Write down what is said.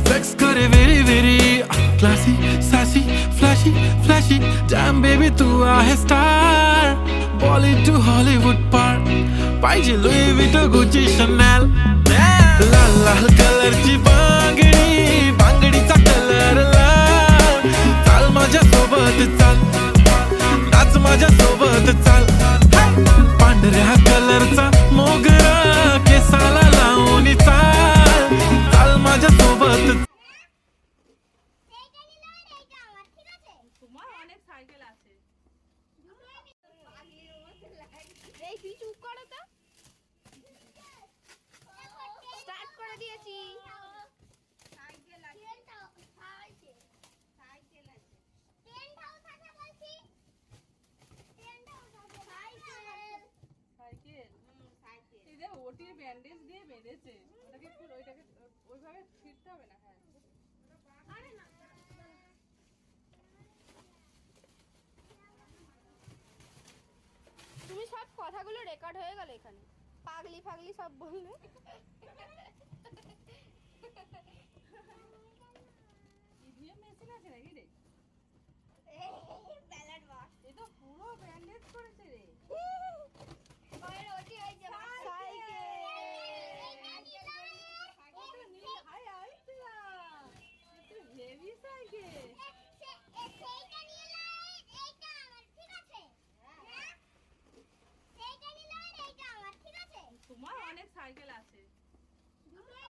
flex करे very very classy sassy flashy flashy damn baby तू आहे star Bollywood to Hollywood par पाहिजे Louis Vuitton Gucci Chanel लाल लाल कलरची बांगडी बांगडीचा colour लाल चाल माझ्या सोबत चाल नाच माझ्या सोबत चाल पांढऱ्या कलरचा मोगरा केसाला लावून चाल चाल माझ्या सोबत তোমার অনেক সাইকেল আছে এই তুই চুপ করো তো স্টার্ট করে দিয়েছি সাইকেল আছে সাইকেল আছে টেন্ট হাউস আছে বলছি টেন্ট হাউস আছে সাইকেল সাইকেল এই যে ওটির ব্যান্ডেজ দিয়ে বেঁধেছে ওটাকে ফুল ওইটাকে ওইভাবে ফিরতে হবে না হ্যাঁ আরে না তুমি সব কথাগুলো রেকর্ড হয়ে গেল এখানে পাগলি ফাগলি সব বললে ইভিএম মেশিন আছে নাকি রে ব্যালট বক্স এই তো পুরো ব্যান্ডেজ করেছে রে ওই ওটি ওই যে সাইকেল ওটা নীল হাই আইছিলা এটা হেভি সাইকেল সেইটা নিয়ে লাইন এইটা আমার ঠিক আছে হ্যাঁ সেইটা নিয়ে লাইন এইটা আমার ঠিক আছে তোমার অনেক সাইকেল আছে